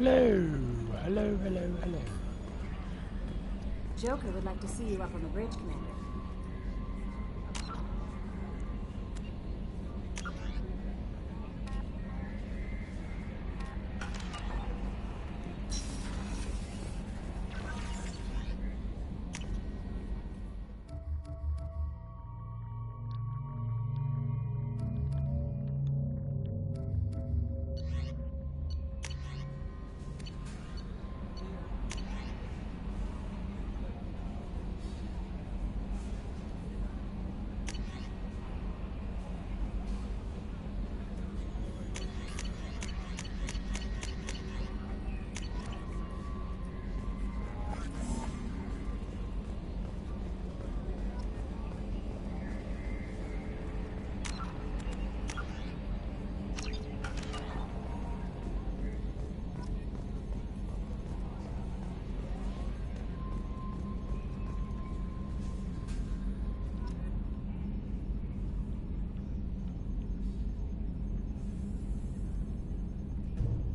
Hello, hello, hello, hello. Joker would like to see you up on the bridge, Commander.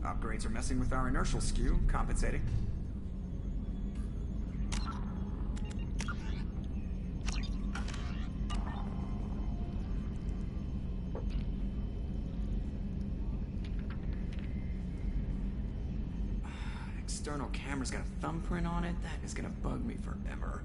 Upgrades are messing with our inertial skew, compensating. External camera's got a thumbprint on it. That is gonna bug me forever.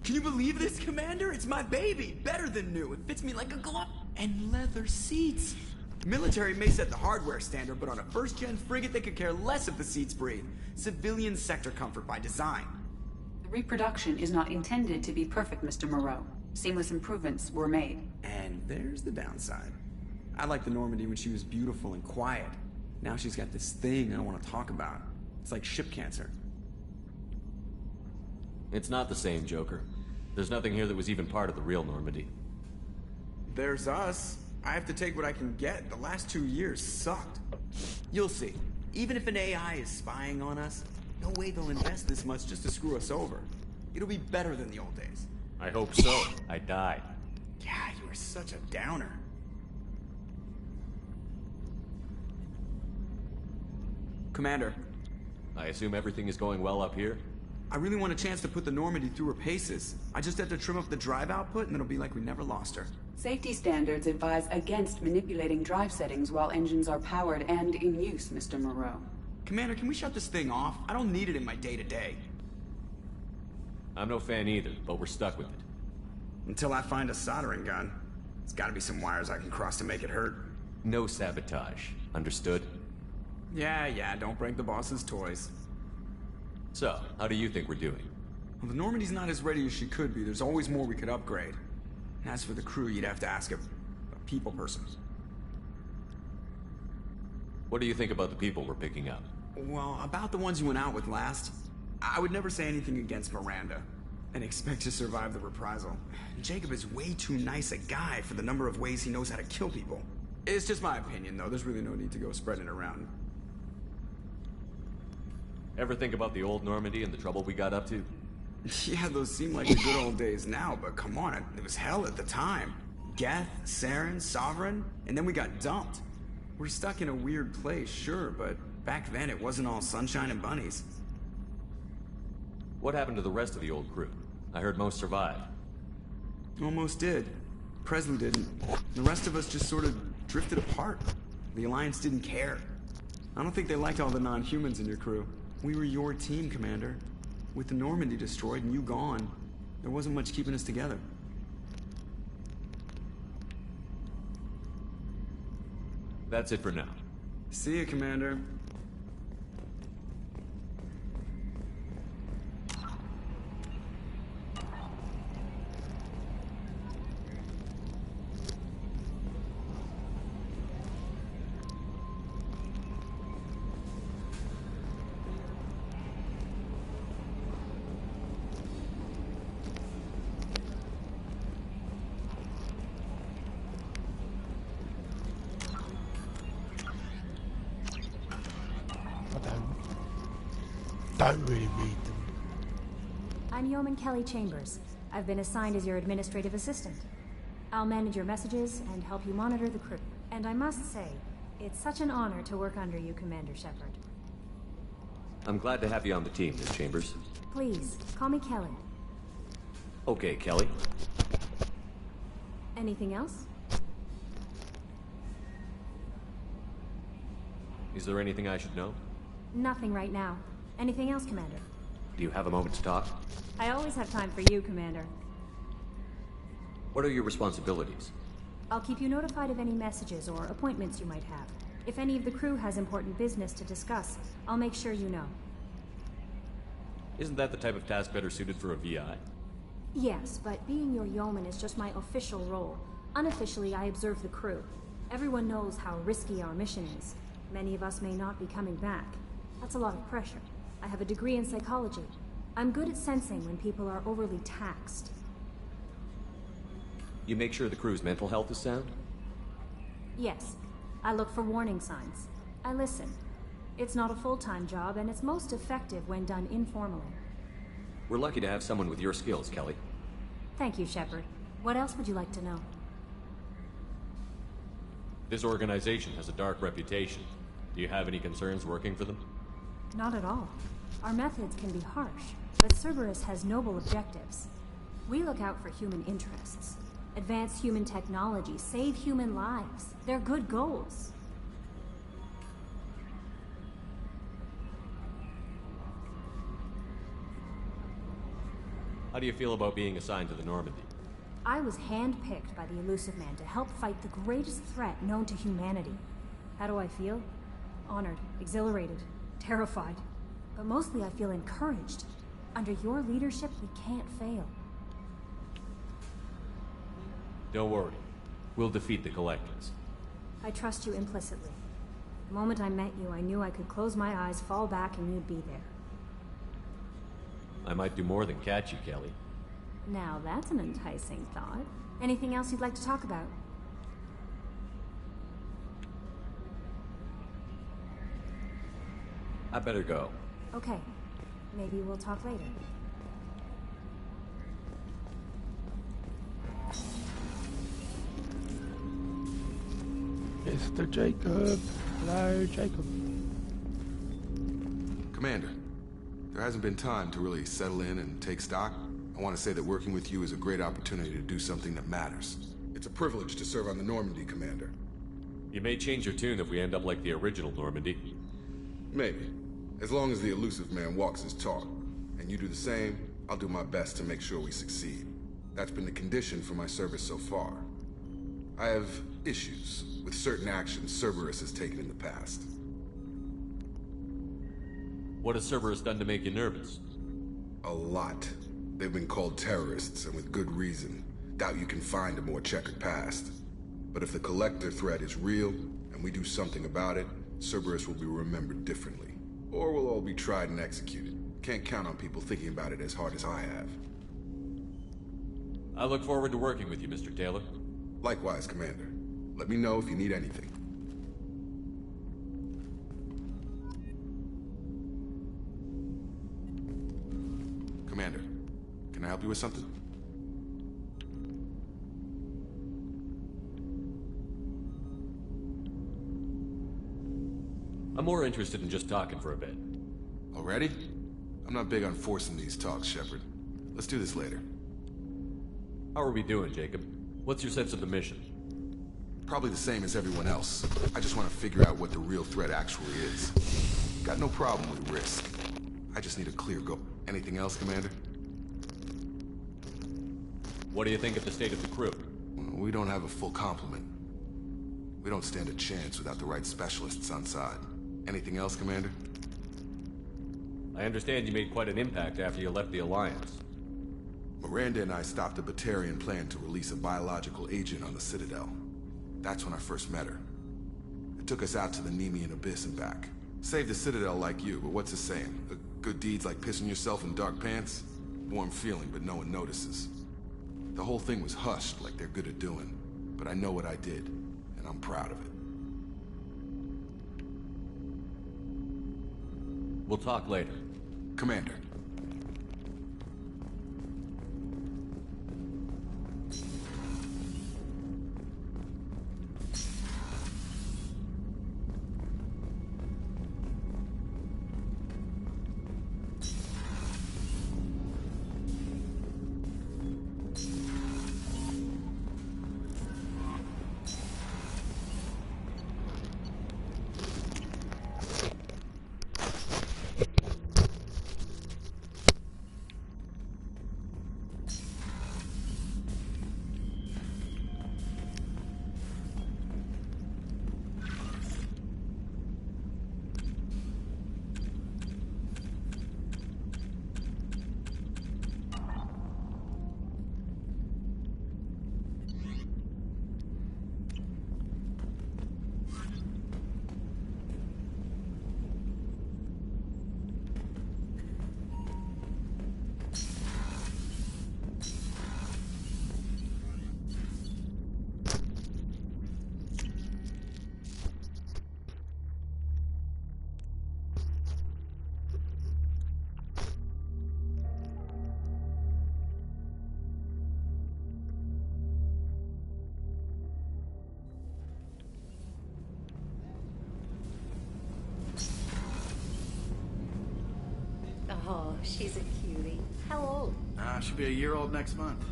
Can you believe this, Commander? It's my baby. Better than new. It fits me like a glove. And leather seats. Military may set the hardware standard, but on a first-gen frigate, they could care less if the seats breathe. Civilian sector comfort by design. The reproduction is not intended to be perfect, Mr. Moreau. Seamless improvements were made. And there's the downside. I liked the Normandy when she was beautiful and quiet. Now she's got this thing I don't want to talk about. It's like ship cancer. It's not the same, Joker. There's nothing here that was even part of the real Normandy. There's us. I have to take what I can get. The last 2 years sucked. You'll see. Even if an AI is spying on us, no way they'll invest this much just to screw us over. It'll be better than the old days. I hope so. I died. Yeah, you are such a downer. Commander. I assume everything is going well up here? I really want a chance to put the Normandy through her paces. I just have to trim up the drive output and it'll be like we never lost her. Safety standards advise against manipulating drive settings while engines are powered and in use, Mr. Moreau. Commander, can we shut this thing off? I don't need it in my day-to-day. I'm no fan either, but we're stuck with it. Until I find a soldering gun. There's gotta be some wires I can cross to make it hurt. No sabotage. Understood? Yeah, don't break the boss's toys. So, how do you think we're doing? Well, the Normandy's not as ready as she could be. There's always more we could upgrade. And as for the crew, you'd have to ask a people person. What do you think about the people we're picking up? Well, about the ones you went out with last, I would never say anything against Miranda and expect to survive the reprisal. Jacob is way too nice a guy for the number of ways he knows how to kill people. It's just my opinion, though. There's really no need to go spreading it around. Ever think about the old Normandy and the trouble we got up to? Yeah, those seem like the good old days now, but come on, it was hell at the time. Geth, Saren, Sovereign, and then we got dumped. We're stuck in a weird place, sure, but back then it wasn't all sunshine and bunnies. What happened to the rest of the old crew? I heard most survived. Almost did. Presley didn't. The rest of us just sort of drifted apart. The Alliance didn't care. I don't think they liked all the non-humans in your crew. We were your team, Commander. With the Normandy destroyed and you gone, there wasn't much keeping us together. That's it for now. See you, Commander. Don't really read them. I'm Yeoman Kelly Chambers. I've been assigned as your administrative assistant. I'll manage your messages and help you monitor the crew. And I must say, it's such an honor to work under you, Commander Shepard. I'm glad to have you on the team, Miss Chambers. Please, call me Kelly. Okay, Kelly. Anything else? Is there anything I should know? Nothing right now. Anything else, Commander? Do you have a moment to talk? I always have time for you, Commander. What are your responsibilities? I'll keep you notified of any messages or appointments you might have. If any of the crew has important business to discuss, I'll make sure you know. Isn't that the type of task better suited for a VI? Yes, but being your yeoman is just my official role. Unofficially, I observe the crew. Everyone knows how risky our mission is. Many of us may not be coming back. That's a lot of pressure. I have a degree in psychology. I'm good at sensing when people are overly taxed. You make sure the crew's mental health is sound? Yes. I look for warning signs. I listen. It's not a full-time job, and it's most effective when done informally. We're lucky to have someone with your skills, Kelly. Thank you, Shepard. What else would you like to know? This organization has a dark reputation. Do you have any concerns working for them? Not at all. Our methods can be harsh, but Cerberus has noble objectives. We look out for human interests. Advance human technology, save human lives. They're good goals. How do you feel about being assigned to the Normandy? I was handpicked by the Elusive Man to help fight the greatest threat known to humanity. How do I feel? Honored, exhilarated, terrified. But mostly I feel encouraged. Under your leadership, we can't fail. Don't worry. We'll defeat the Collectors. I trust you implicitly. The moment I met you, I knew I could close my eyes, fall back, and you'd be there. I might do more than catch you, Kelly. Now that's an enticing thought. Anything else you'd like to talk about? I better go. Okay. Maybe we'll talk later. Mr. Jacob. Hello, Jacob. Commander, there hasn't been time to really settle in and take stock. I want to say that working with you is a great opportunity to do something that matters. It's a privilege to serve on the Normandy, Commander. You may change your tune if we end up like the original Normandy. Maybe. As long as the Elusive Man walks his talk, and you do the same, I'll do my best to make sure we succeed. That's been the condition for my service so far. I have issues with certain actions Cerberus has taken in the past. What has Cerberus done to make you nervous? A lot. They've been called terrorists, and with good reason. Doubt you can find a more checkered past. But if the Collector threat is real, and we do something about it, Cerberus will be remembered differently. Or we'll all be tried and executed. Can't count on people thinking about it as hard as I have. I look forward to working with you, Mr. Taylor. Likewise, Commander. Let me know if you need anything. Commander, can I help you with something? I'm more interested in just talking for a bit. Already? I'm not big on forcing these talks, Shepard. Let's do this later. How are we doing, Jacob? What's your sense of the mission? Probably the same as everyone else. I just want to figure out what the real threat actually is. Got no problem with risk. I just need a clear goal. Anything else, Commander? What do you think of the state of the crew? We don't have a full complement. We don't stand a chance without the right specialists on side. Anything else, Commander? I understand you made quite an impact after you left the Alliance. Miranda and I stopped a Batarian plan to release a biological agent on the Citadel. That's when I first met her. It took us out to the Nemean Abyss and back. Saved the Citadel like you, but what's the saying? Good deeds like pissing yourself in dark pants? Warm feeling, but no one notices. The whole thing was hushed like they're good at doing. But I know what I did, and I'm proud of it. We'll talk later. Commander. she's a cutie. How old? She'll be a year old next month.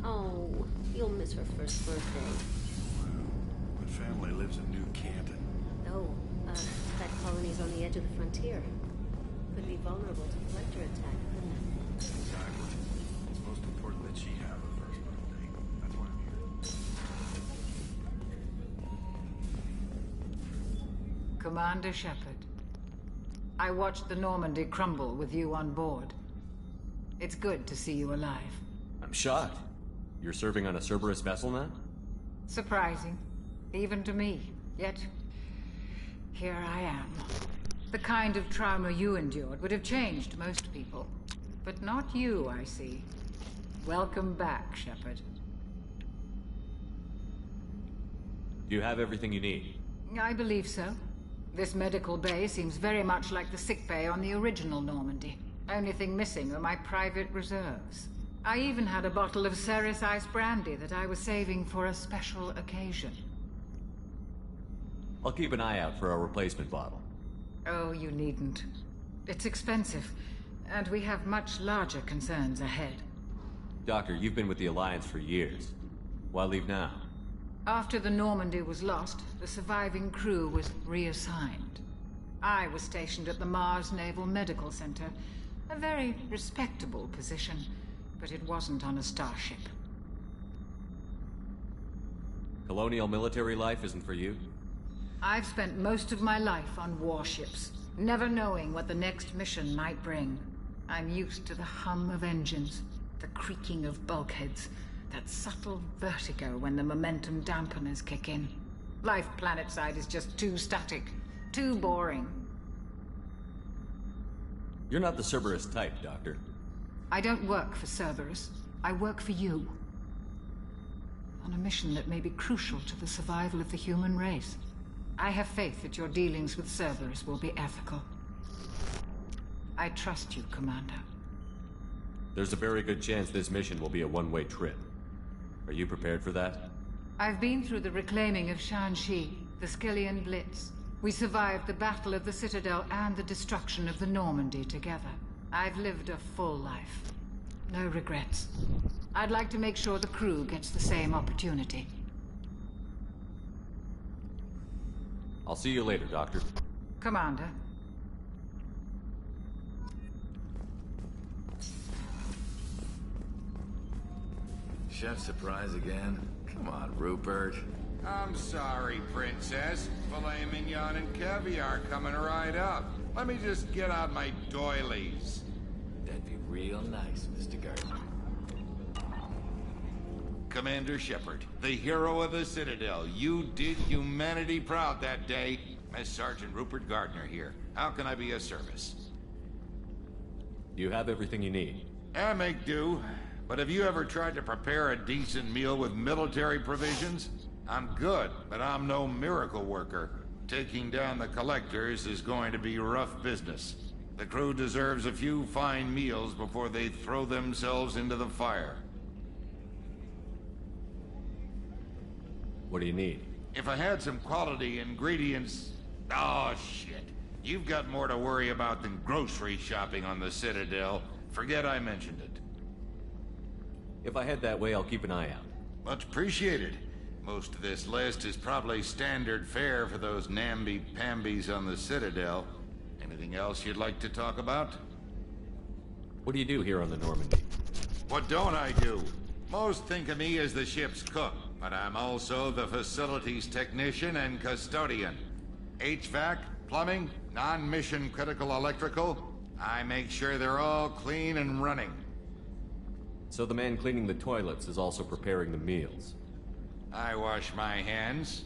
Oh, you'll miss her first birthday. My family lives in New Canton. Oh, that colony's on the edge of the frontier. Could be vulnerable to collector attack, couldn't it? Exactly. It's most important that she have her first birthday. That's why I'm here. Commander Shepard, I watched the Normandy crumble with you on board. It's good to see you alive. I'm shocked. You're serving on a Cerberus vessel now? Surprising, even to me. Yet, here I am. The kind of trauma you endured would have changed most people. But not you, I see. Welcome back, Shepard. Do you have everything you need? I believe so. This medical bay seems very much like the sick bay on the original Normandy. Only thing missing are my private reserves. I even had a bottle of Ceres Ice brandy that I was saving for a special occasion. I'll keep an eye out for a replacement bottle. Oh, you needn't. It's expensive, and we have much larger concerns ahead. Doctor, you've been with the Alliance for years. Why leave now? After the Normandy was lost, the surviving crew was reassigned. I was stationed at the Mars Naval Medical Center, a very respectable position, but it wasn't on a starship. Colonial military life isn't for you? I've spent most of my life on warships, never knowing what the next mission might bring. I'm used to the hum of engines, the creaking of bulkheads, that subtle vertigo when the momentum dampeners kick in. Life planetside is just too static, too boring. You're not the Cerberus type, Doctor. I don't work for Cerberus. I work for you. On a mission that may be crucial to the survival of the human race. I have faith that your dealings with Cerberus will be ethical. I trust you, Commander. There's a very good chance this mission will be a one-way trip. Are you prepared for that? I've been through the reclaiming of Shanxi, the Skillian Blitz. We survived the Battle of the Citadel and the destruction of the Normandy together. I've lived a full life. No regrets. I'd like to make sure the crew gets the same opportunity. I'll see you later, Doctor. Commander. Chef surprise again? Come on, Rupert. I'm sorry, Princess. Filet mignon and caviar coming right up. Let me just get out my doilies. That'd be real nice, Mr. Gardner. Commander Shepard, the hero of the Citadel. You did humanity proud that day. Master Sergeant Rupert Gardner here. How can I be of service? You have everything you need. I make do. But have you ever tried to prepare a decent meal with military provisions? I'm good, but I'm no miracle worker. Taking down the collectors is going to be rough business. The crew deserves a few fine meals before they throw themselves into the fire. What do you need? If I had some quality ingredients... Oh, shit. You've got more to worry about than grocery shopping on the Citadel. Forget I mentioned it. If I head that way, I'll keep an eye out. Much appreciated. Most of this list is probably standard fare for those namby-pambies on the Citadel. Anything else you'd like to talk about? What do you do here on the Normandy? What don't I do? Most think of me as the ship's cook, but I'm also the facilities technician and custodian. HVAC, plumbing, non-mission critical electrical. I make sure they're all clean and running. So the man cleaning the toilets is also preparing the meals. I wash my hands.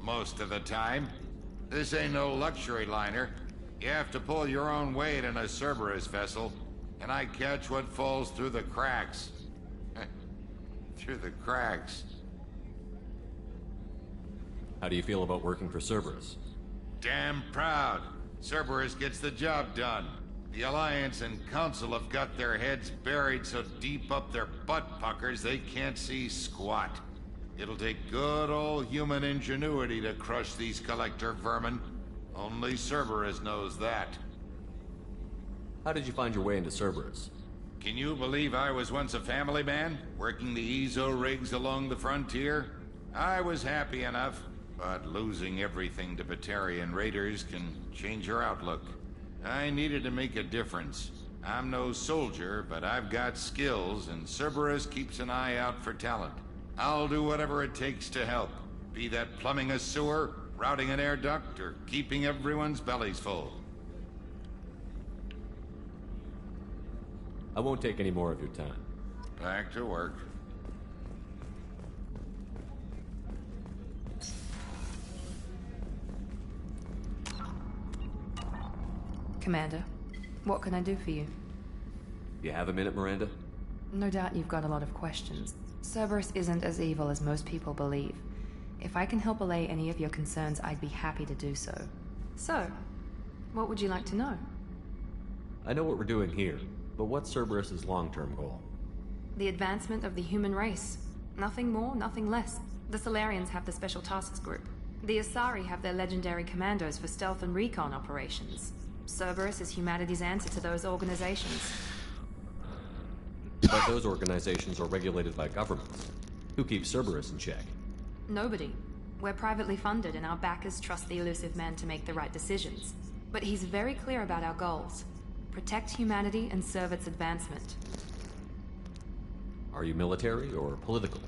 Most of the time. This ain't no luxury liner. You have to pull your own weight in a Cerberus vessel, and I catch what falls through the cracks. Through the cracks. How do you feel about working for Cerberus? Damn proud. Cerberus gets the job done. The Alliance and Council have got their heads buried so deep up their butt puckers they can't see squat. It'll take good old human ingenuity to crush these collector vermin. Only Cerberus knows that. How did you find your way into Cerberus? Can you believe I was once a family man, working the EZO rigs along the frontier? I was happy enough, but losing everything to Batarian raiders can change your outlook. I needed to make a difference. I'm no soldier, but I've got skills, and Cerberus keeps an eye out for talent. I'll do whatever it takes to help, be that plumbing a sewer, routing an air duct, or keeping everyone's bellies full. I won't take any more of your time. Back to work. Commander, what can I do for you? You have a minute, Miranda? No doubt you've got a lot of questions. Cerberus isn't as evil as most people believe. If I can help allay any of your concerns, I'd be happy to do so. So, what would you like to know? I know what we're doing here, but what's Cerberus's long-term goal? The advancement of the human race. Nothing more, nothing less. The Solarians have the Special Tasks Group. The Asari have their legendary commandos for stealth and recon operations. Cerberus is humanity's answer to those organizations. But those organizations are regulated by governments. Who keeps Cerberus in check? Nobody. We're privately funded and our backers trust the elusive man to make the right decisions. But he's very clear about our goals. Protect humanity and serve its advancement. Are you military or political?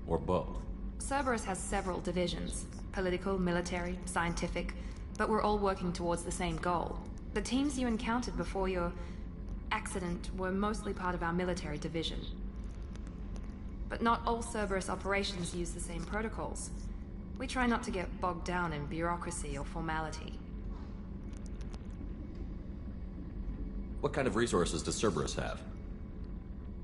Or both? Cerberus has several divisions. Political, military, scientific, but we're all working towards the same goal. The teams you encountered before your accident were mostly part of our military division. But not all Cerberus operations use the same protocols. We try not to get bogged down in bureaucracy or formality. What kind of resources does Cerberus have?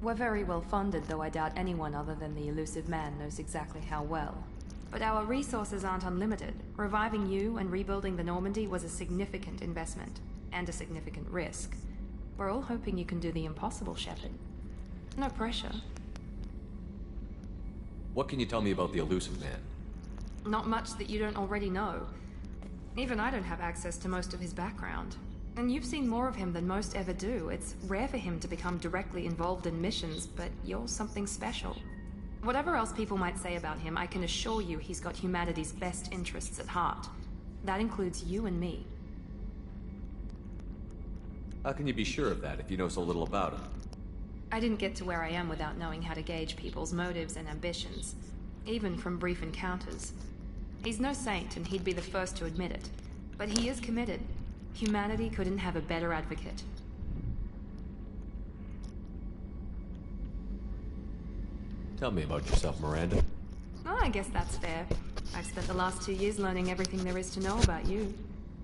We're very well funded, though I doubt anyone other than the elusive man knows exactly how well. But our resources aren't unlimited. Reviving you and rebuilding the Normandy was a significant investment, and a significant risk. We're all hoping you can do the impossible, Shepard. No pressure. What can you tell me about the elusive man? Not much that you don't already know. Even I don't have access to most of his background. And you've seen more of him than most ever do. It's rare for him to become directly involved in missions, but you're something special. Whatever else people might say about him, I can assure you he's got humanity's best interests at heart. That includes you and me. How can you be sure of that if you know so little about him? I didn't get to where I am without knowing how to gauge people's motives and ambitions, even from brief encounters. He's no saint, and he'd be the first to admit it. But he is committed. Humanity couldn't have a better advocate. Tell me about yourself, Miranda. Oh, I guess that's fair. I've spent the last 2 years learning everything there is to know about you.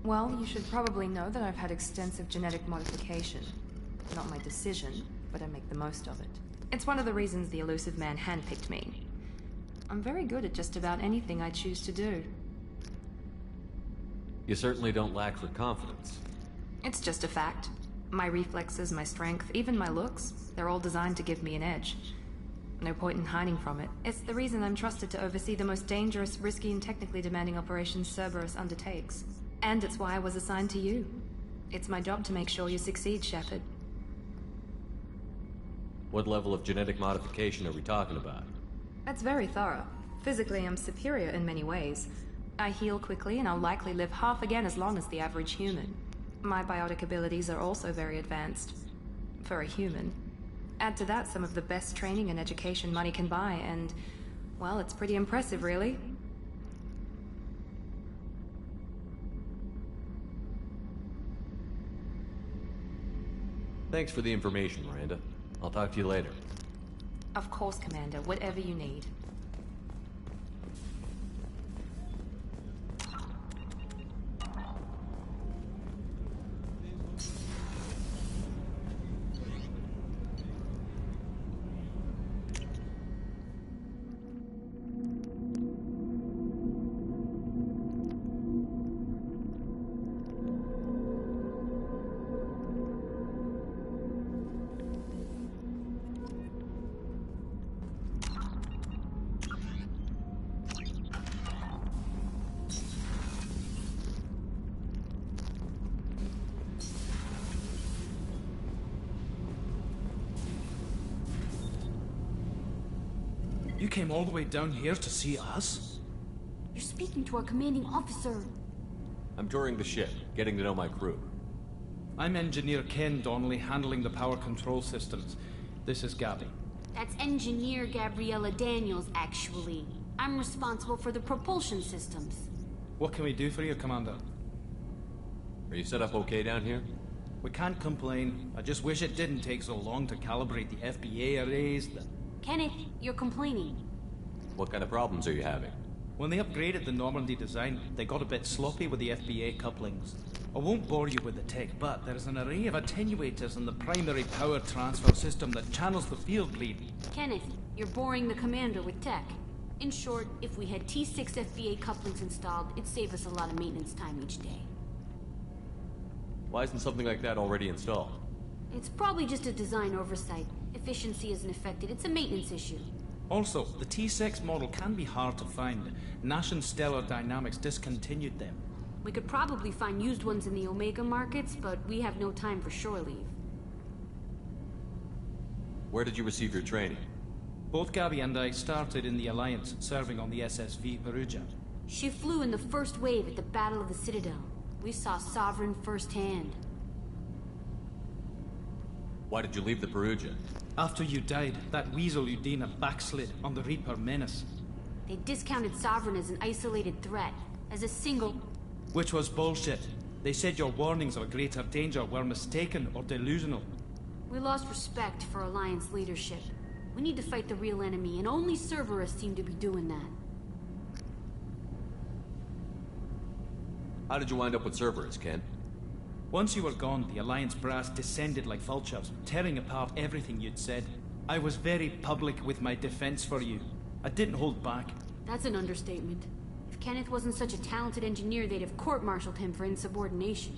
Well, you should probably know that I've had extensive genetic modification. Not my decision, but I make the most of it. It's one of the reasons the elusive man handpicked me. I'm very good at just about anything I choose to do. You certainly don't lack for confidence. It's just a fact. My reflexes, my strength, even my looks, they're all designed to give me an edge. No point in hiding from it. It's the reason I'm trusted to oversee the most dangerous, risky, and technically demanding operations Cerberus undertakes. And it's why I was assigned to you. It's my job to make sure you succeed, Shepard. What level of genetic modification are we talking about? That's very thorough. Physically, I'm superior in many ways. I heal quickly, and I'll likely live half again as long as the average human. My biotic abilities are also very advanced. For a human. Add to that some of the best training and education money can buy, and, well, it's pretty impressive, really. Thanks for the information, Miranda. I'll talk to you later. Of course, Commander. Whatever you need. You came all the way down here to see us? You're speaking to our commanding officer. I'm touring the ship, getting to know my crew. I'm Engineer Ken Donnelly, handling the power control systems. This is Gabby. That's Engineer Gabriella Daniels, actually. I'm responsible for the propulsion systems. What can we do for you, Commander? Are you set up okay down here? We can't complain. I just wish it didn't take so long to calibrate the FBA arrays. Kenneth, you're complaining. What kind of problems are you having? When they upgraded the Normandy design, they got a bit sloppy with the FBA couplings. I won't bore you with the tech, but there's an array of attenuators in the primary power transfer system that channels the field bleed. Kenneth, you're boring the commander with tech. In short, if we had T6 FBA couplings installed, it'd save us a lot of maintenance time each day. Why isn't something like that already installed? It's probably just a design oversight. Efficiency isn't affected. It's a maintenance issue. Also, the T6 model can be hard to find. Nash and Stellar Dynamics discontinued them. We could probably find used ones in the Omega markets, but we have no time for shore leave. Where did you receive your training? Both Gabby and I started in the Alliance, serving on the SSV Perugia. She flew in the first wave at the Battle of the Citadel. We saw Sovereign firsthand. Why did you leave the Perugia? After you died, that weasel Udina backslid on the Reaper menace. They discounted Sovereign as an isolated threat, as a single... Which was bullshit. They said your warnings of greater danger were mistaken or delusional. We lost respect for Alliance leadership. We need to fight the real enemy, and only Cerberus seem to be doing that. How did you wind up with Cerberus, Ken? Once you were gone, the Alliance brass descended like vultures, tearing apart everything you'd said. I was very public with my defense for you. I didn't hold back. That's an understatement. If Kenneth wasn't such a talented engineer, they'd have court-martialed him for insubordination.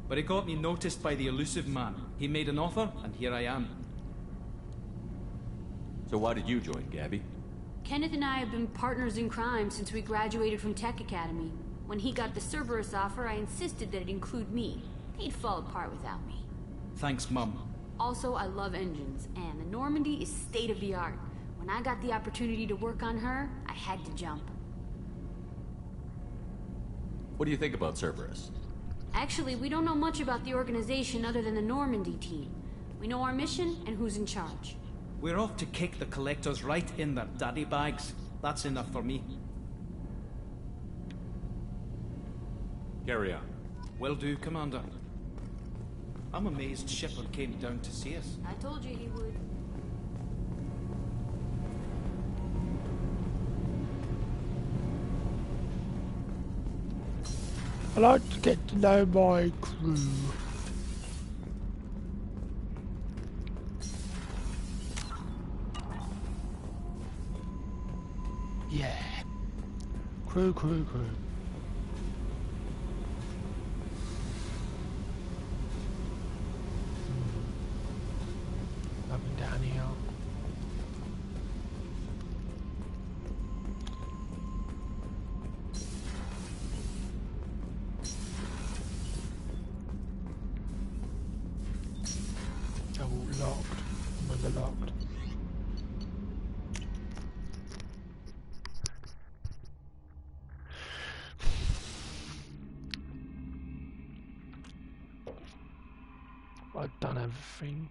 But it got me noticed by the elusive man. He made an offer, and here I am. So why did you join, Gabby? Kenneth and I have been partners in crime since we graduated from Tech Academy. When he got the Cerberus offer, I insisted that it include me. He'd fall apart without me. Thanks, Mum. Also, I love engines, and the Normandy is state-of-the-art. When I got the opportunity to work on her, I had to jump. What do you think about Cerberus? Actually, we don't know much about the organization other than the Normandy team. We know our mission and who's in charge. We're off to kick the Collectors right in their daddy bags. That's enough for me. Carry on. Will do, Commander. I'm amazed Shepard came down to see us. I told you he would. I like to get to know my crew. Yeah. Crew. Nothing down here. Oh, locked. Another locked. I've done everything.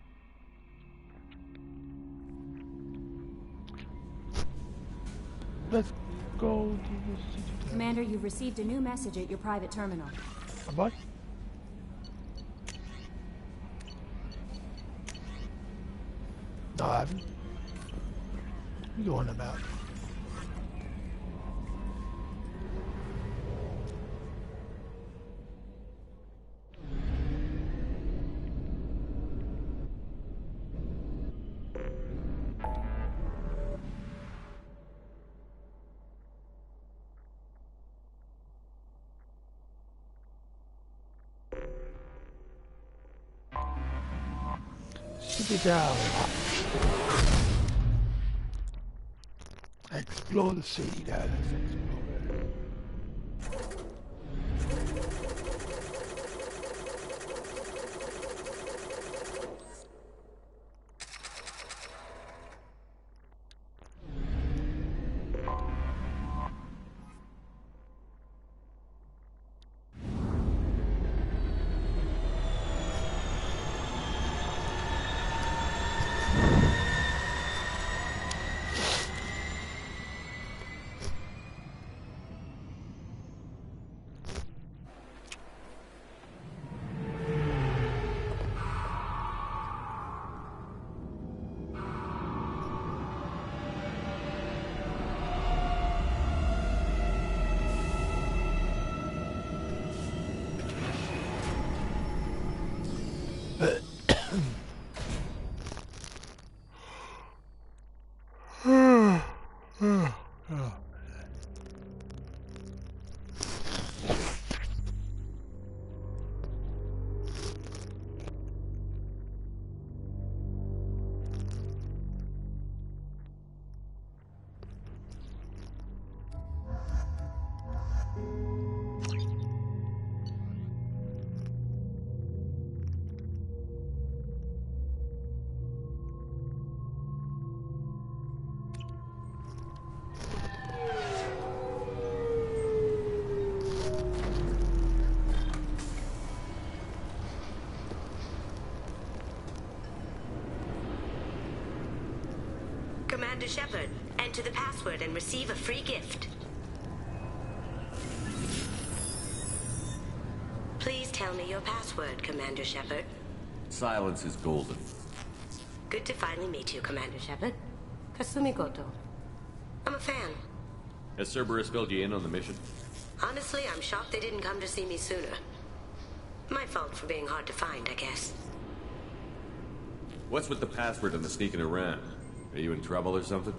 Let's go to the city. Commander, you've received a new message at your private terminal. Have I? No, I haven't. What are you on about? Citadel. Explore the city now, let's explore it. Commander Shepard. Enter the password and receive a free gift. Please tell me your password, Commander Shepard. Silence is golden. Good to finally meet you, Commander Shepard. Kasumi Goto. I'm a fan. Has Cerberus filled you in on the mission? Honestly, I'm shocked they didn't come to see me sooner. My fault for being hard to find, I guess. What's with the password and the sneaking around? Are you in trouble or something?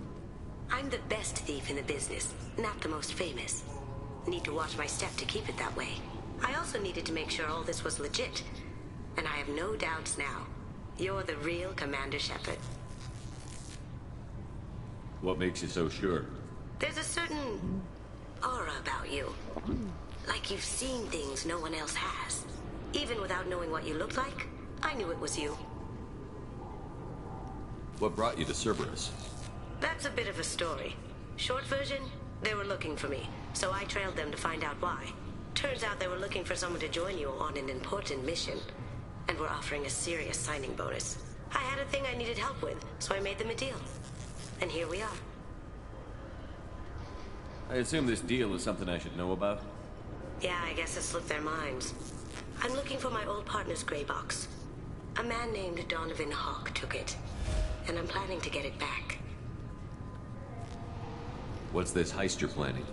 I'm the best thief in the business, not the most famous. Need to watch my step to keep it that way. I also needed to make sure all this was legit. And I have no doubts now. You're the real Commander Shepard. What makes you so sure? There's a certain aura about you. Like you've seen things no one else has. Even without knowing what you looked like, I knew it was you. What brought you to Cerberus? That's a bit of a story. Short version, they were looking for me, so I trailed them to find out why. Turns out they were looking for someone to join you on an important mission, and were offering a serious signing bonus. I had a thing I needed help with, so I made them a deal. And here we are. I assume this deal is something I should know about? Yeah, I guess it slipped their minds. I'm looking for my old partner's gray box. A man named Donovan Hawk took it, and I'm planning to get it back. What's this heist you're planning?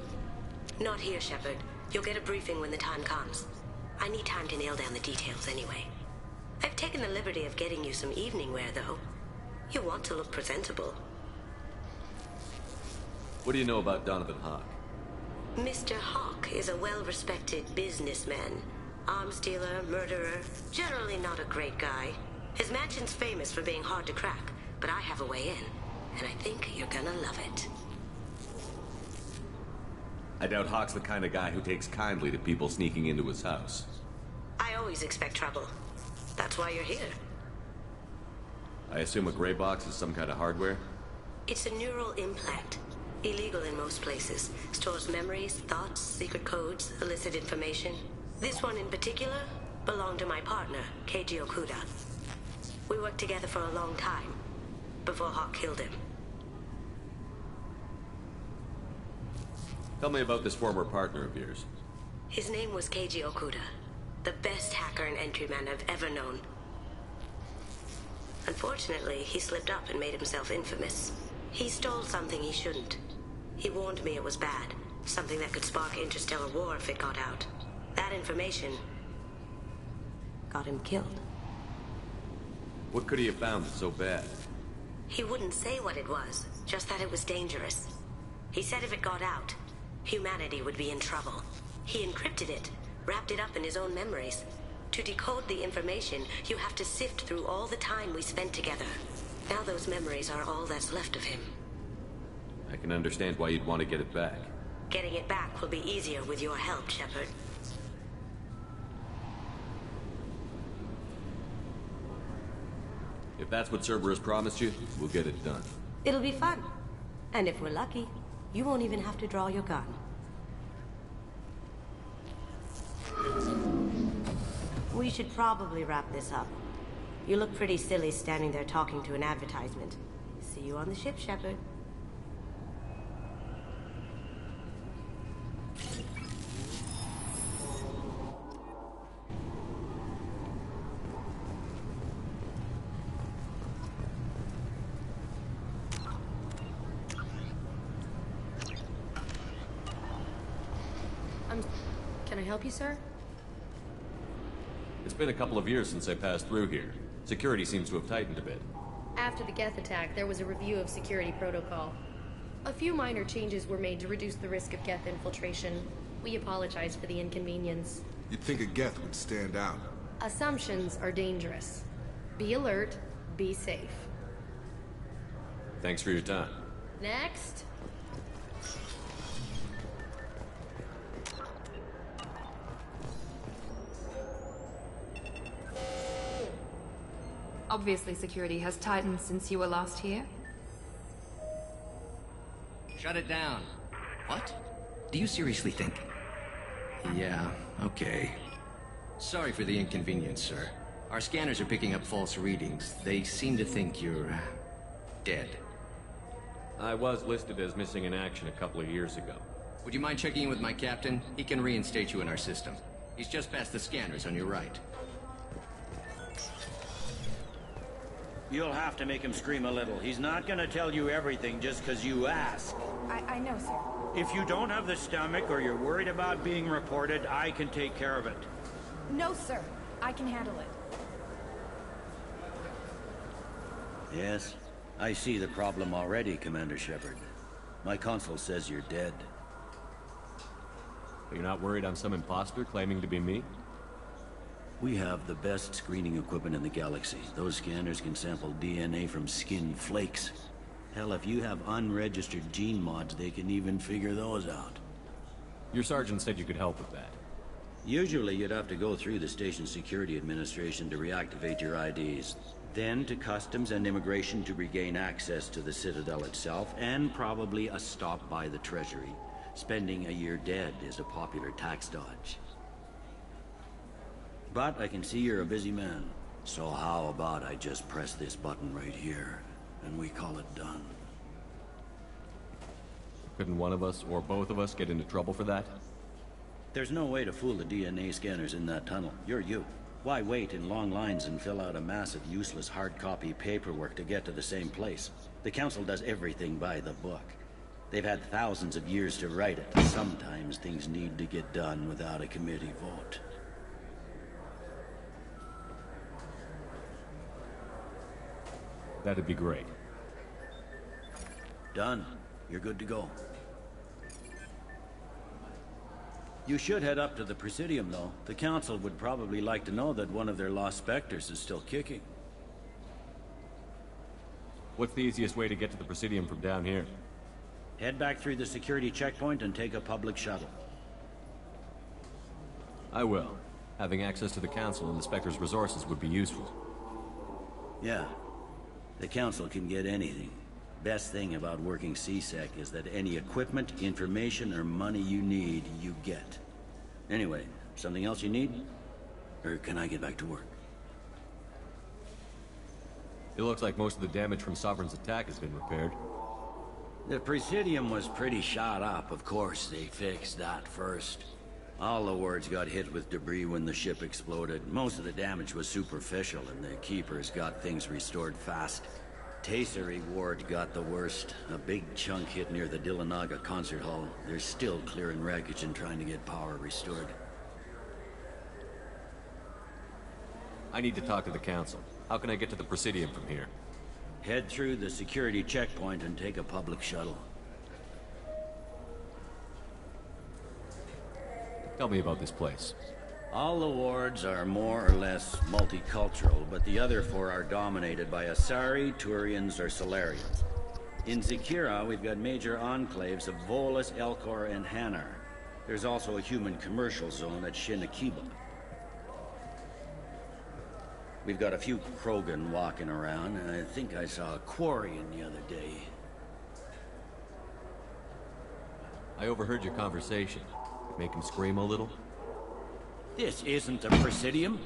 Not here, Shepard. You'll get a briefing when the time comes. I need time to nail down the details anyway. I've taken the liberty of getting you some evening wear, though. You want to look presentable. What do you know about Donovan Hawk? Mr. Hawk is a well-respected businessman. Arms dealer, murderer, generally not a great guy. His mansion's famous for being hard to crack, but I have a way in, and I think you're gonna love it. I doubt Hawk's the kind of guy who takes kindly to people sneaking into his house. I always expect trouble. That's why you're here. I assume a gray box is some kind of hardware? It's a neural implant. Illegal in most places. Stores memories, thoughts, secret codes, illicit information. This one in particular belonged to my partner, Keiji Okuda. We worked together for a long time, before Hawk killed him. Tell me about this former partner of yours. His name was Keiji Okuda, the best hacker and entryman I've ever known. Unfortunately, he slipped up and made himself infamous. He stole something he shouldn't. He warned me it was bad, something that could spark interstellar war if it got out. That information got him killed. What could he have found that's so bad? He wouldn't say what it was, just that it was dangerous. He said if it got out, humanity would be in trouble. He encrypted it, wrapped it up in his own memories. To decode the information, you have to sift through all the time we spent together. Now those memories are all that's left of him. I can understand why you'd want to get it back. Getting it back will be easier with your help, Shepard. If that's what Cerberus promised you, we'll get it done. It'll be fun. And if we're lucky, you won't even have to draw your gun. We should probably wrap this up. You look pretty silly standing there talking to an advertisement. See you on the ship, Shepard. Can I help you, sir? It's been a couple of years since I passed through here. Security seems to have tightened a bit. After the Geth attack, there was a review of security protocol. A few minor changes were made to reduce the risk of Geth infiltration. We apologize for the inconvenience. You'd think a Geth would stand out. Assumptions are dangerous. Be alert, be safe. Thanks for your time. Next. Obviously, security has tightened since you were last here. Shut it down. What? Do you seriously think? Yeah, okay. Sorry for the inconvenience, sir. Our scanners are picking up false readings. They seem to think you're dead. I was listed as missing in action a couple of years ago. Would you mind checking in with my captain? He can reinstate you in our system. He's just past the scanners on your right. You'll have to make him scream a little. He's not gonna tell you everything just because you ask. I know, sir. If you don't have the stomach or you're worried about being reported, I can take care of it. No, sir. I can handle it. Yes, I see the problem already, Commander Shepard. My console says you're dead. You're not worried I'm some imposter claiming to be me? We have the best screening equipment in the galaxy. Those scanners can sample DNA from skin flakes. Hell, if you have unregistered gene mods, they can even figure those out. Your sergeant said you could help with that. Usually you'd have to go through the station security administration to reactivate your IDs. Then to customs and immigration to regain access to the Citadel itself, and probably a stop by the Treasury. Spending a year dead is a popular tax dodge. But I can see you're a busy man. So how about I just press this button right here, and we call it done? Couldn't one of us, or both of us, get into trouble for that? There's no way to fool the DNA scanners in that tunnel. You're you. Why wait in long lines and fill out a massive, useless hard copy paperwork to get to the same place? The Council does everything by the book. They've had thousands of years to write it. Sometimes things need to get done without a committee vote. That'd be great. Done. You're good to go. You should head up to the Presidium, though. The Council would probably like to know that one of their lost Spectres is still kicking. What's the easiest way to get to the Presidium from down here? Head back through the security checkpoint and take a public shuttle. I will. Having access to the Council and the Spectre's resources would be useful. Yeah. The Council can get anything. Best thing about working CSEC is that any equipment, information, or money you need, you get. Anyway, something else you need? Or can I get back to work? It looks like most of the damage from Sovereign's attack has been repaired. The Presidium was pretty shot up. Of course, they fixed that first. All the wards got hit with debris when the ship exploded. Most of the damage was superficial, and the Keepers got things restored fast. Tasery Ward got the worst. A big chunk hit near the Dillanaga concert hall. They're still clearing wreckage and trying to get power restored. I need to talk to the Council. How can I get to the Presidium from here? Head through the security checkpoint and take a public shuttle. Tell me about this place. All the wards are more or less multicultural, but the other four are dominated by Asari, Turians, or Solarians. In Zakira, we've got major enclaves of Volus, Elcor, and Hanar. There's also a human commercial zone at Shinakiba. We've got a few Krogan walking around, and I think I saw a Quarian the other day. I overheard your conversation. Make him scream a little? This isn't a Presidium.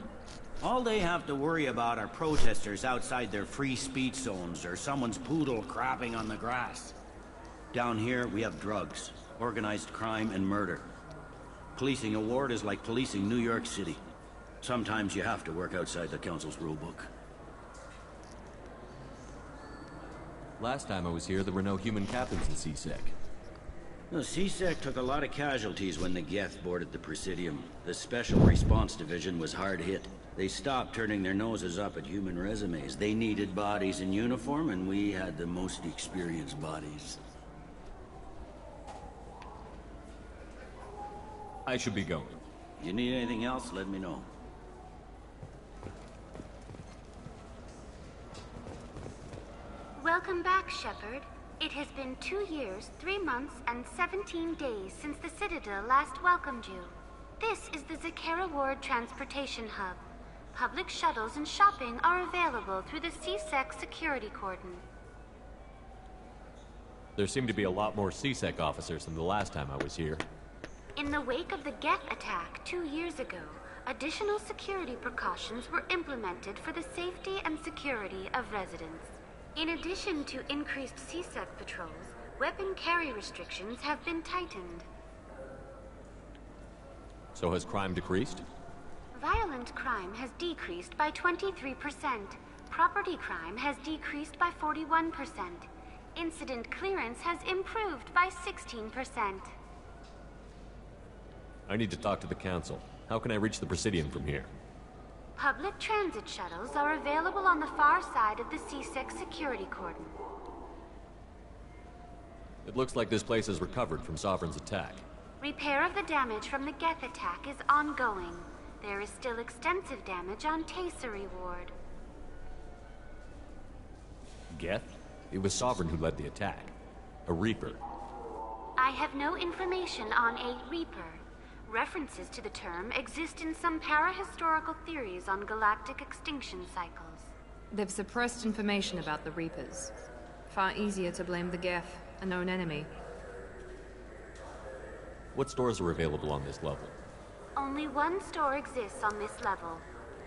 All they have to worry about are protesters outside their free speech zones or someone's poodle crapping on the grass. Down here, we have drugs, organized crime, and murder. Policing a ward is like policing New York City. Sometimes you have to work outside the Council's rulebook. Last time I was here, there were no human captains in CSEC. The CSEC took a lot of casualties when the Geth boarded the Presidium. The Special Response Division was hard hit. They stopped turning their noses up at human resumes. They needed bodies in uniform, and we had the most experienced bodies. I should be going. You need anything else, let me know. Welcome back, Shepard. It has been 2 years, 3 months, and 17 days since the Citadel last welcomed you. This is the Zakera Ward Transportation Hub. Public shuttles and shopping are available through the CSEC security cordon. There seem to be a lot more CSEC officers than the last time I was here. In the wake of the Geth attack 2 years ago, additional security precautions were implemented for the safety and security of residents. In addition to increased CSEC patrols, weapon carry restrictions have been tightened. So has crime decreased? Violent crime has decreased by 23%. Property crime has decreased by 41%. Incident clearance has improved by 16%. I need to talk to the Council. How can I reach the Presidium from here? Public transit shuttles are available on the far side of the CSEC security cordon. It looks like this place has recovered from Sovereign's attack. Repair of the damage from the Geth attack is ongoing. There is still extensive damage on Tasery Ward. Geth? It was Sovereign who led the attack. A Reaper. I have no information on a Reaper. References to the term exist in some parahistorical theories on galactic extinction cycles. They've suppressed information about the Reapers. Far easier to blame the Geth, a known enemy. What stores are available on this level? Only one store exists on this level.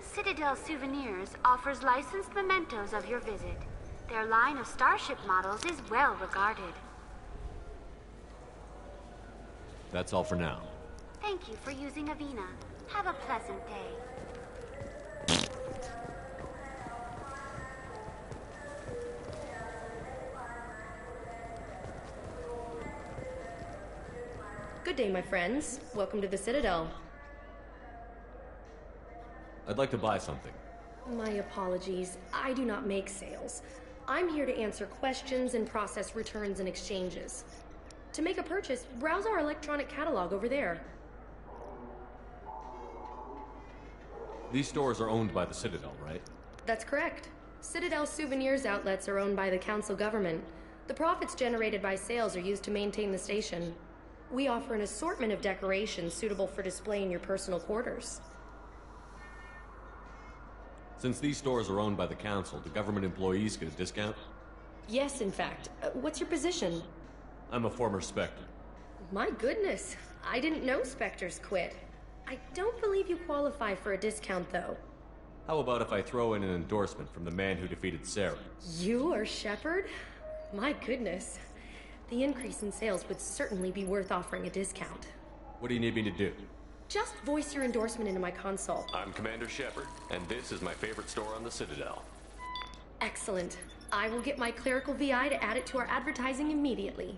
Citadel Souvenirs offers licensed mementos of your visit. Their line of starship models is well regarded. That's all for now. Thank you for using Avina. Have a pleasant day. Good day, my friends. Welcome to the Citadel. I'd like to buy something. My apologies. I do not make sales. I'm here to answer questions and process returns and exchanges. To make a purchase, browse our electronic catalog over there. These stores are owned by the Citadel, right? That's correct. Citadel Souvenirs outlets are owned by the Council government. The profits generated by sales are used to maintain the station. We offer an assortment of decorations suitable for display in your personal quarters. Since these stores are owned by the Council, do government employees get a discount? Yes, in fact. What's your position? I'm a former Spectre. My goodness. I didn't know Spectres quit. I don't believe you qualify for a discount, though. How about if I throw in an endorsement from the man who defeated Sarah? You are Shepard? My goodness. The increase in sales would certainly be worth offering a discount. What do you need me to do? Just voice your endorsement into my console. I'm Commander Shepard, and this is my favorite store on the Citadel. Excellent. I will get my clerical VI to add it to our advertising immediately.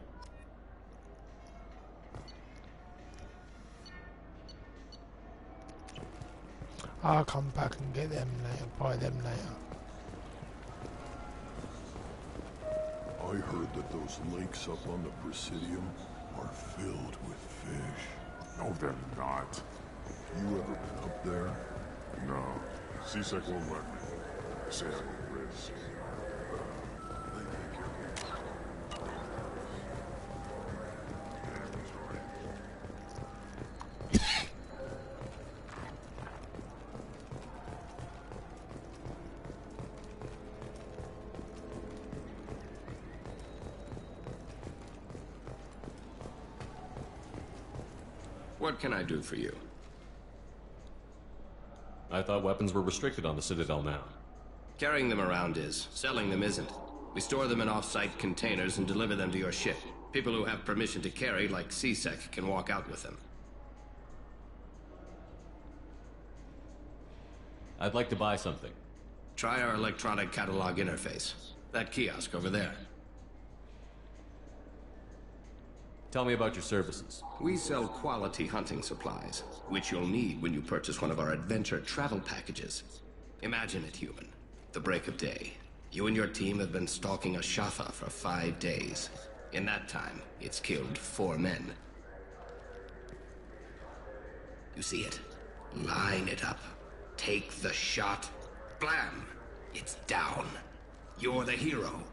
I'll come back and get them later, buy them later. I heard that those lakes up on the Presidium are filled with fish. No, they're not. You ever been up there? No. CSEC won't let me. They say I'm at risk. What can I do for you? I thought weapons were restricted on the Citadel now. Carrying them around is. Selling them isn't. We store them in off-site containers and deliver them to your ship. People who have permission to carry, like CSEC, can walk out with them. I'd like to buy something. Try our electronic catalog interface. That kiosk over there. Tell me about your services. We sell quality hunting supplies, which you'll need when you purchase one of our adventure travel packages. Imagine it, human. The break of day. You and your team have been stalking a Shafa for 5 days. In that time, it's killed 4 men. You see it? Line it up. Take the shot. Blam! It's down. You're the hero.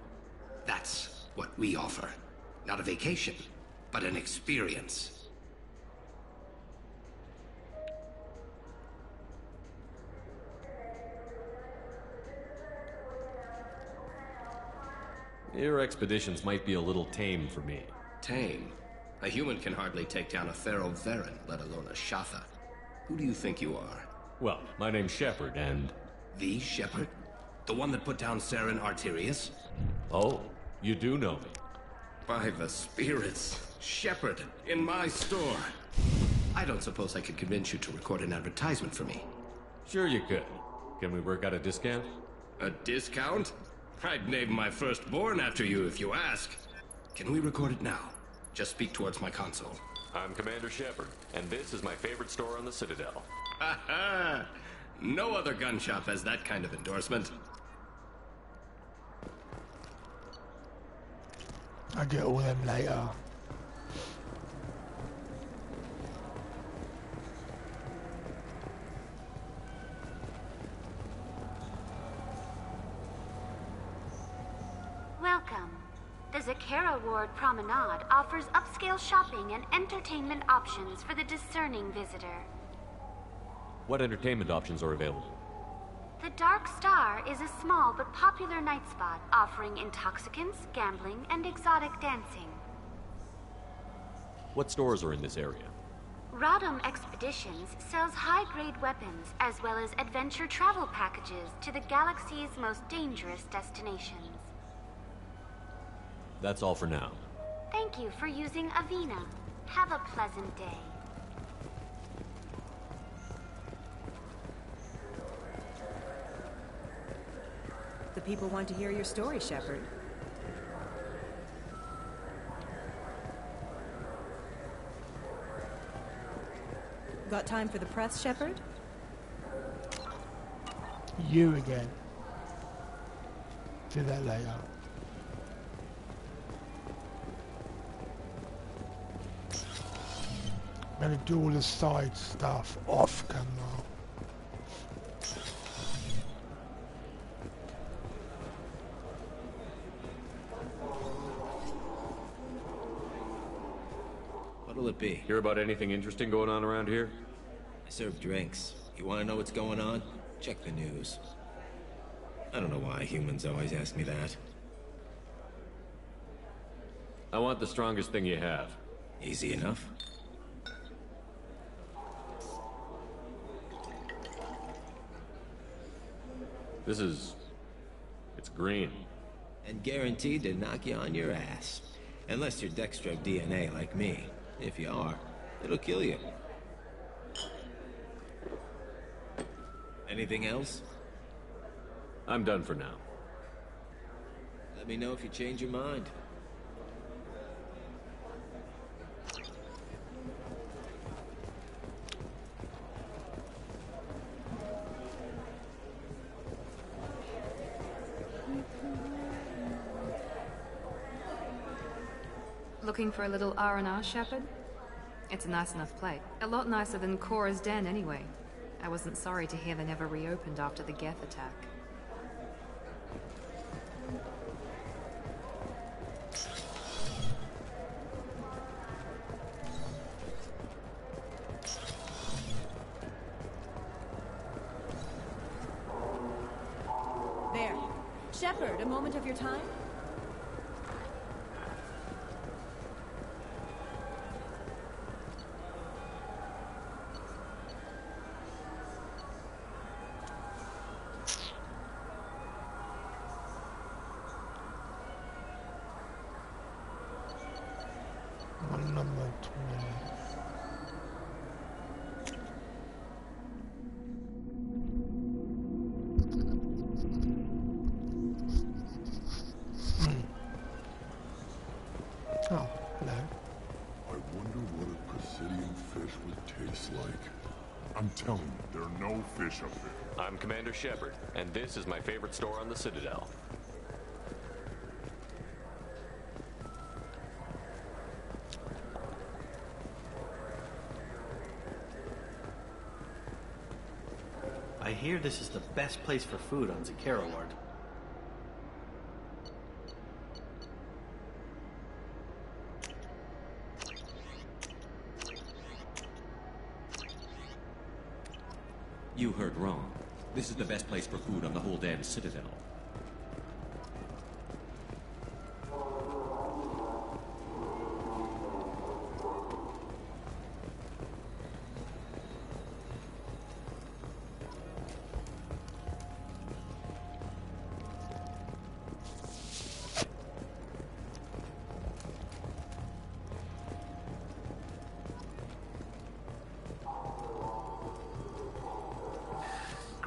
That's what we offer. Not a vacation, but an experience. Your expeditions might be a little tame for me. Tame? A human can hardly take down a Pharaoh Varen, let alone a Shafa. Who do you think you are? Well, my name's Shepard, and... The Shepard? The one that put down Saren Arterius? Oh, you do know me. By the spirits. Shepard, in my store. I don't suppose I could convince you to record an advertisement for me. Sure you could. Can we work out a discount? A discount? I'd name my firstborn after you if you ask. Can we record it now? Just speak towards my console. I'm Commander Shepard, and this is my favorite store on the Citadel. Ha ha! No other gun shop has that kind of endorsement. I'll get all them later. Welcome. The Zakera Ward Promenade offers upscale shopping and entertainment options for the discerning visitor. What entertainment options are available? The Dark Star is a small but popular night spot offering intoxicants, gambling, and exotic dancing. What stores are in this area? Rodham Expeditions sells high-grade weapons as well as adventure travel packages to the galaxy's most dangerous destinations. That's all for now. Thank you for using Avena. Have a pleasant day. The people want to hear your story, Shepard. Got time for the press, Shepard? You again. Do that later. I'm gonna do all the side stuff off camera. What'll it be? Hear about anything interesting going on around here? I serve drinks. You want to know what's going on? Check the news. I don't know why humans always ask me that. I want the strongest thing you have. Easy enough. It's green. And guaranteed to knock you on your ass. Unless you're Dextro DNA like me. If you are, it'll kill you. Anything else? I'm done for now. Let me know if you change your mind. Looking for a little R&R, Shepard? It's a nice enough place. A lot nicer than Cora's den, anyway. I wasn't sorry to hear they never reopened after the Geth attack. There. Shepard, a moment of your time? Number 20. Oh, hello. I wonder what a Presidium fish would taste like. I'm telling you, there are no fish up there. I'm Commander Shepard, and this is my favorite store on the Citadel. I hear this is the best place for food on Zakera Ward. You heard wrong. This is the best place for food on the whole damn Citadel.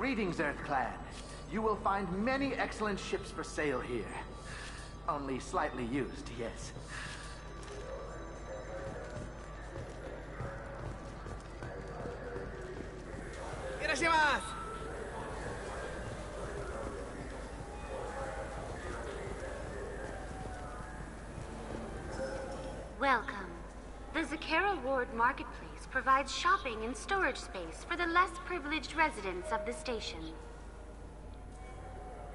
Greetings, Earth Clan. You will find many excellent ships for sale here. Only slightly used, yes. Welcome. The Zakera Ward Marketplace provides shopping and storage space for the less privileged residents of the station.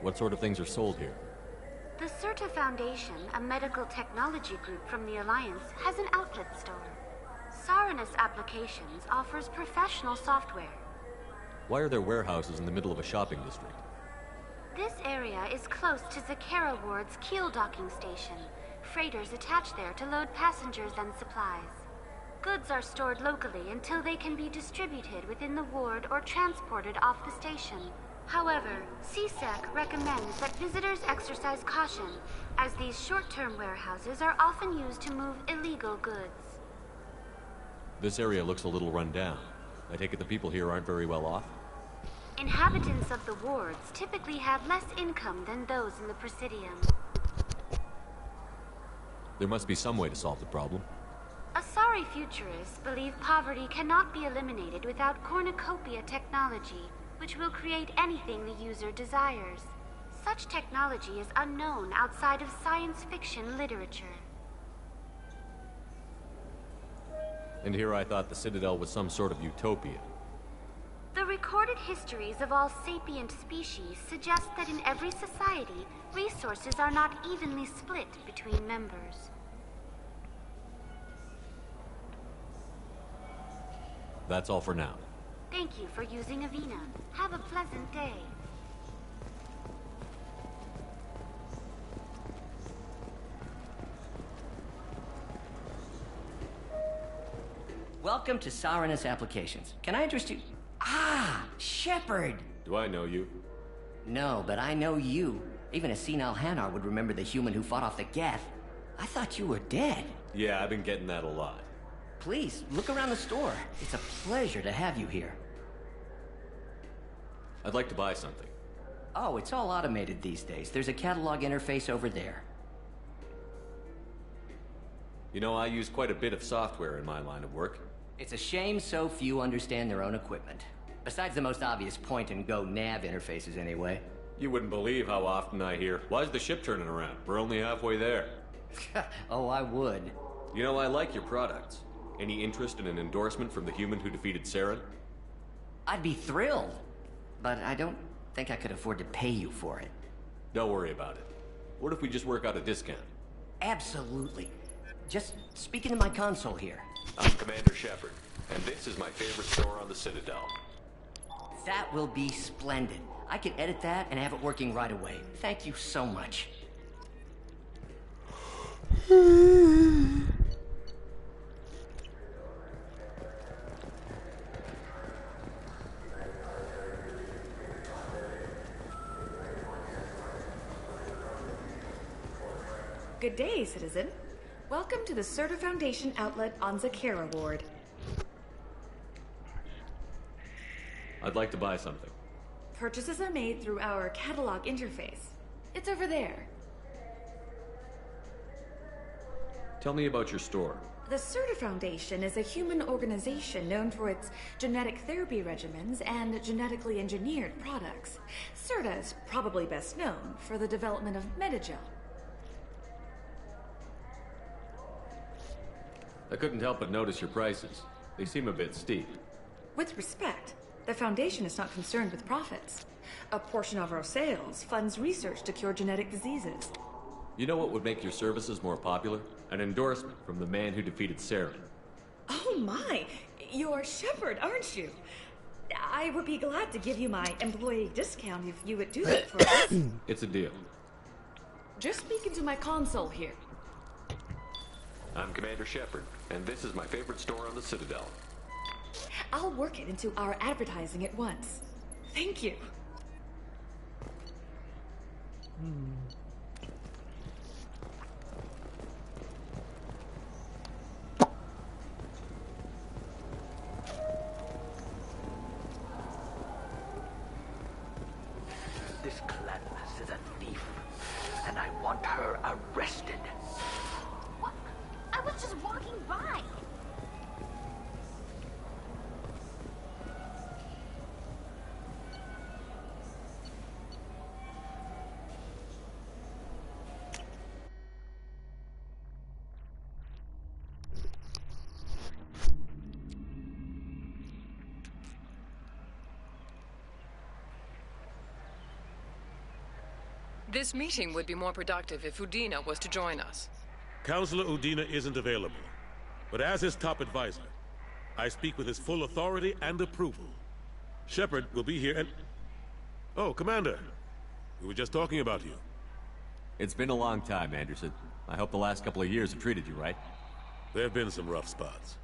What sort of things are sold here? The Certa Foundation, a medical technology group from the Alliance, has an outlet store. Saranus Applications offers professional software. Why are there warehouses in the middle of a shopping district? This area is close to Zakera Ward's keel docking station. Freighters attach there to load passengers and supplies. Goods are stored locally until they can be distributed within the ward or transported off the station. However, CSEC recommends that visitors exercise caution, as these short-term warehouses are often used to move illegal goods. This area looks a little run down. I take it the people here aren't very well off? Inhabitants of the wards typically have less income than those in the Presidium. There must be some way to solve the problem. Asari futurists believe poverty cannot be eliminated without cornucopia technology, which will create anything the user desires. Such technology is unknown outside of science fiction literature. And here I thought the Citadel was some sort of utopia. The recorded histories of all sapient species suggest that in every society, resources are not evenly split between members. That's all for now. Thank you for using Avina. Have a pleasant day. Welcome to Saranus Applications. Can I interest you? Ah, Shepard! Do I know you? No, but I know you. Even a senile Hanar would remember the human who fought off the Geth. I thought you were dead. Yeah, I've been getting that a lot. Please, look around the store. It's a pleasure to have you here. I'd like to buy something. Oh, it's all automated these days. There's a catalog interface over there. You know, I use quite a bit of software in my line of work. It's a shame so few understand their own equipment. Besides the most obvious point-and-go nav interfaces, anyway. You wouldn't believe how often I hear, "Why's the ship turning around? We're only halfway there." Oh, I would. You know, I like your products. Any interest in an endorsement from the human who defeated Saren? I'd be thrilled. But I don't think I could afford to pay you for it. Don't worry about it. What if we just work out a discount? Absolutely. Just speak into my console here. I'm Commander Shepard, and this is my favorite store on the Citadel. That will be splendid. I can edit that and have it working right away. Thank you so much. Good day, citizen. Welcome to the Certa Foundation outlet on Zakera Ward. I'd like to buy something. Purchases are made through our catalog interface. It's over there. Tell me about your store. The Certa Foundation is a human organization known for its genetic therapy regimens and genetically engineered products. Certa is probably best known for the development of Metagel. I couldn't help but notice your prices. They seem a bit steep. With respect, the Foundation is not concerned with profits. A portion of our sales funds research to cure genetic diseases. You know what would make your services more popular? An endorsement from the man who defeated Saren. Oh my! You're Shepard, aren't you? I would be glad to give you my employee discount if you would do that for us. It's a deal. Just speak into my console here. I'm Commander Shepard, and this is my favorite store on the Citadel. I'll work it into our advertising at once. Thank you. Miss Cladis is a thief, and I want her arrested. What? I was just walking by. This meeting would be more productive if Udina was to join us. Counselor Udina isn't available, but as his top advisor, I speak with his full authority and approval. Shepard will be here and... Oh, Commander. We were just talking about you. It's been a long time, Anderson. I hope the last couple of years have treated you right. There have been some rough spots.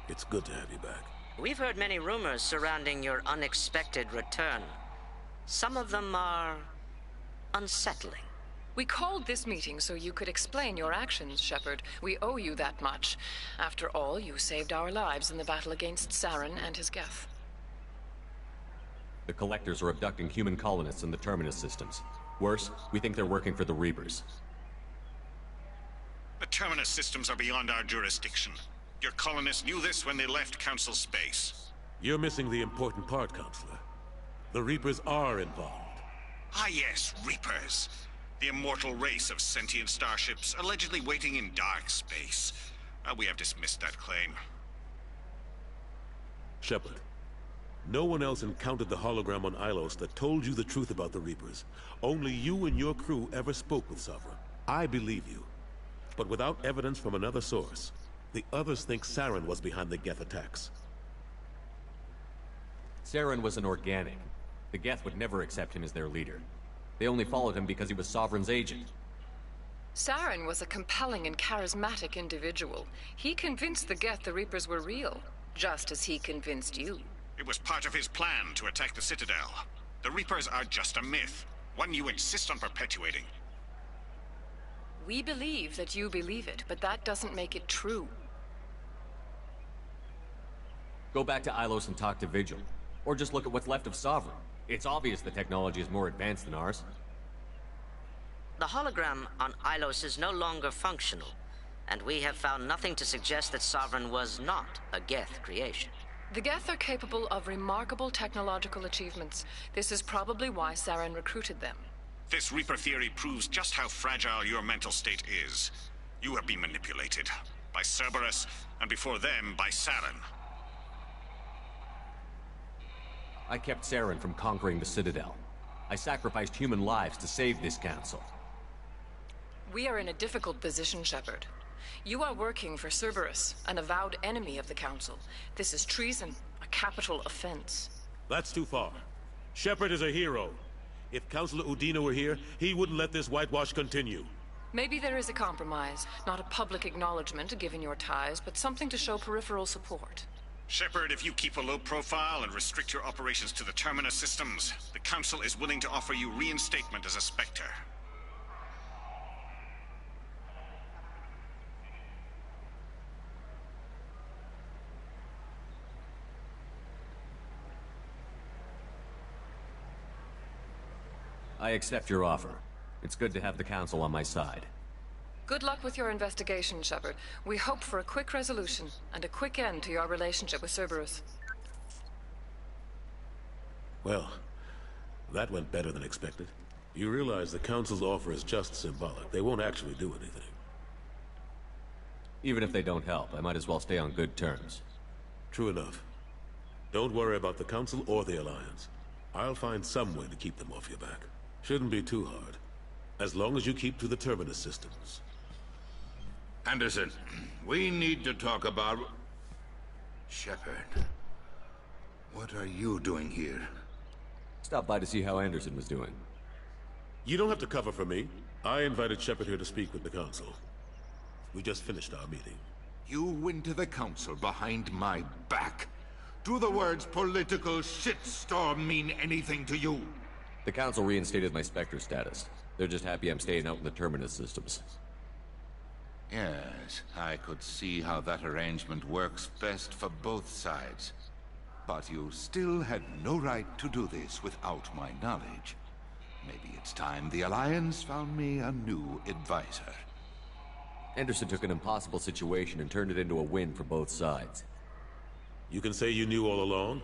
It's good to have you back. We've heard many rumors surrounding your unexpected return. Some of them are... unsettling. We called this meeting so you could explain your actions, Shepard. We owe you that much. After all, you saved our lives in the battle against Saren and his Geth. The Collectors are abducting human colonists in the Terminus systems. Worse, we think they're working for the Reapers. The Terminus systems are beyond our jurisdiction. Your colonists knew this when they left Council space. You're missing the important part, Counselor. The Reapers are involved. Ah yes, Reapers. The immortal race of sentient starships allegedly waiting in dark space. We have dismissed that claim. Shepard, no one else encountered the hologram on Ilos that told you the truth about the Reapers. Only you and your crew ever spoke with Sovereign. I believe you. But without evidence from another source, the others think Saren was behind the Geth attacks. Saren was an organic. The Geth would never accept him as their leader. They only followed him because he was Sovereign's agent. Saren was a compelling and charismatic individual. He convinced the Geth the Reapers were real, just as he convinced you. It was part of his plan to attack the Citadel. The Reapers are just a myth, one you insist on perpetuating. We believe that you believe it, but that doesn't make it true. Go back to Ilos and talk to Vigil. Or just look at what's left of Sovereign. It's obvious the technology is more advanced than ours. The hologram on Ilos is no longer functional, and we have found nothing to suggest that Sovereign was not a Geth creation. The Geth are capable of remarkable technological achievements. This is probably why Saren recruited them. This Reaper theory proves just how fragile your mental state is. You have been manipulated. By Cerberus, and before them, by Saren. I kept Saren from conquering the Citadel. I sacrificed human lives to save this council. We are in a difficult position, Shepard. You are working for Cerberus, an avowed enemy of the Council. This is treason, a capital offense. That's too far. Shepard is a hero. If Counselor Udina were here, he wouldn't let this whitewash continue. Maybe there is a compromise. Not a public acknowledgement given your ties, but something to show peripheral support. Shepard, if you keep a low profile and restrict your operations to the Terminus systems, the Council is willing to offer you reinstatement as a Spectre. I accept your offer. It's good to have the Council on my side. Good luck with your investigation, Shepard. We hope for a quick resolution, and a quick end to your relationship with Cerberus. Well, that went better than expected. You realize the Council's offer is just symbolic. They won't actually do anything. Even if they don't help, I might as well stay on good terms. True enough. Don't worry about the Council or the Alliance. I'll find some way to keep them off your back. Shouldn't be too hard. As long as you keep to the Terminus systems. Anderson, we need to talk about... Shepard. What are you doing here? Stopped by to see how Anderson was doing. You don't have to cover for me. I invited Shepard here to speak with the Council. We just finished our meeting. You went to the Council behind my back. Do the words political shitstorm mean anything to you? The Council reinstated my Spectre status. They're just happy I'm staying out in the Terminus systems. Yes, I could see how that arrangement works best for both sides. But you still had no right to do this without my knowledge. Maybe it's time the Alliance found me a new advisor. Anderson took an impossible situation and turned it into a win for both sides. You can say you knew all along,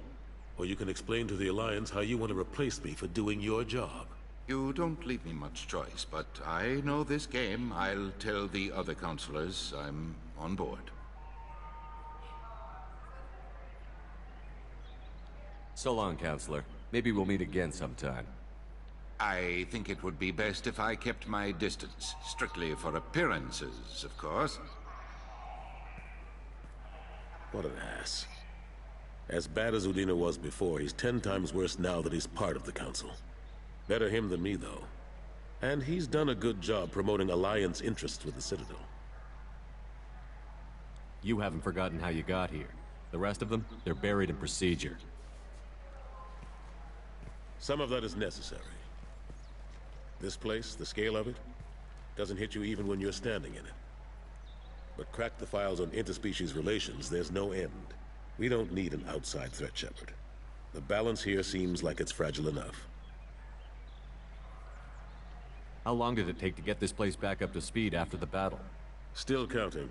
or you can explain to the Alliance how you want to replace me for doing your job. You don't leave me much choice, but I know this game. I'll tell the other counselors I'm on board. So long, Counselor. Maybe we'll meet again sometime. I think it would be best if I kept my distance. Strictly for appearances, of course. What an ass. As bad as Udina was before, he's 10 times worse now that he's part of the Council. Better him than me, though. And he's done a good job promoting Alliance interests with the Citadel. You haven't forgotten how you got here. The rest of them, they're buried in procedure. Some of that is necessary. This place, the scale of it, doesn't hit you even when you're standing in it. But crack the files on interspecies relations, there's no end. We don't need an outside threat, Shepard. The balance here seems like it's fragile enough. How long did it take to get this place back up to speed after the battle? Still counting.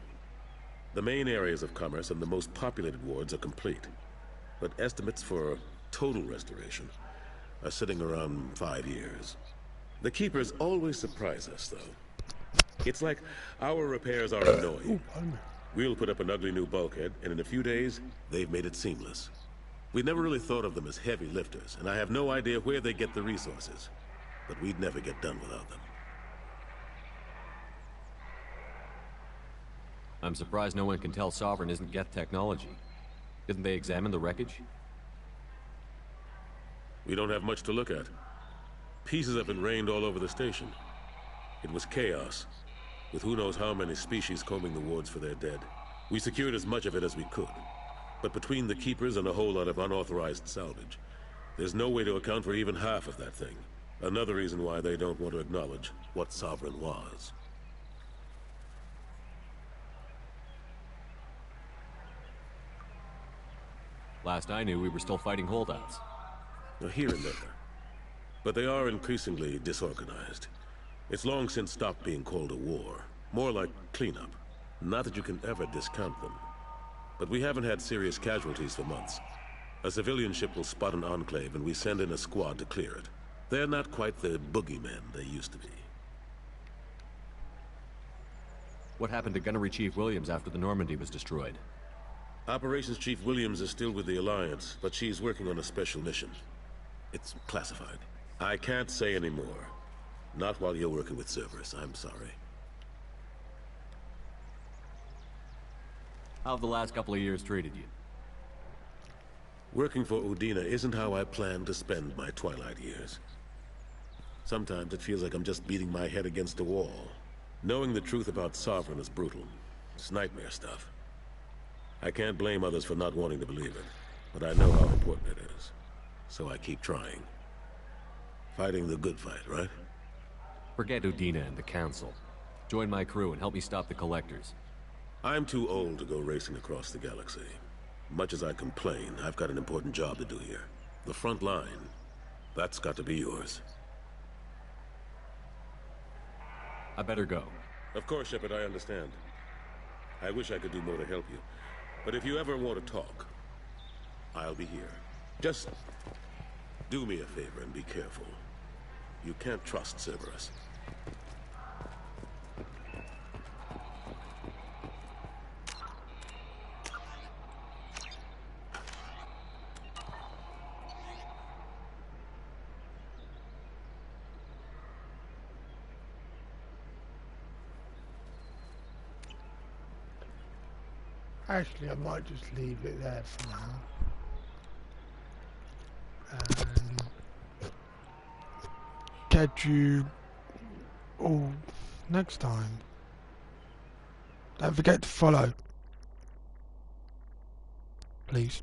The main areas of commerce and the most populated wards are complete. But estimates for total restoration are sitting around 5 years. The Keepers always surprise us, though. It's like our repairs are annoying. We'll put up an ugly new bulkhead, and in a few days, they've made it seamless. We never really thought of them as heavy lifters, and I have no idea where they get the resources. But we'd never get done without them. I'm surprised no one can tell Sovereign isn't Geth technology. Didn't they examine the wreckage? We don't have much to look at. Pieces have been rained all over the station. It was chaos, with who knows how many species combing the wards for their dead. We secured as much of it as we could. But between the Keepers and a whole lot of unauthorized salvage, there's no way to account for even half of that thing. Another reason why they don't want to acknowledge what Sovereign was. Last I knew, we were still fighting holdouts. Here and there. But they are increasingly disorganized. It's long since stopped being called a war. More like cleanup. Not that you can ever discount them. But we haven't had serious casualties for months. A civilian ship will spot an enclave and we send in a squad to clear it. They're not quite the boogeymen they used to be. What happened to Gunnery Chief Williams after the Normandy was destroyed? Operations Chief Williams is still with the Alliance, but she's working on a special mission. It's classified. I can't say any more. Not while you're working with Cerberus, I'm sorry. How have the last couple of years treated you? Working for Udina isn't how I plan to spend my twilight years. Sometimes it feels like I'm just beating my head against a wall. Knowing the truth about Sovereign is brutal. It's nightmare stuff. I can't blame others for not wanting to believe it, but I know how important it is. So I keep trying. Fighting the good fight, right? Forget Udina and the Council. Join my crew and help me stop the Collectors. I'm too old to go racing across the galaxy. Much as I complain, I've got an important job to do here. The front line. That's got to be yours. I better go. Of course, Shepard, I understand. I wish I could do more to help you. But if you ever want to talk, I'll be here. Just do me a favor and be careful. You can't trust Cerberus. Actually, I might just leave it there for now. And catch you all next time. Don't forget to follow. Please.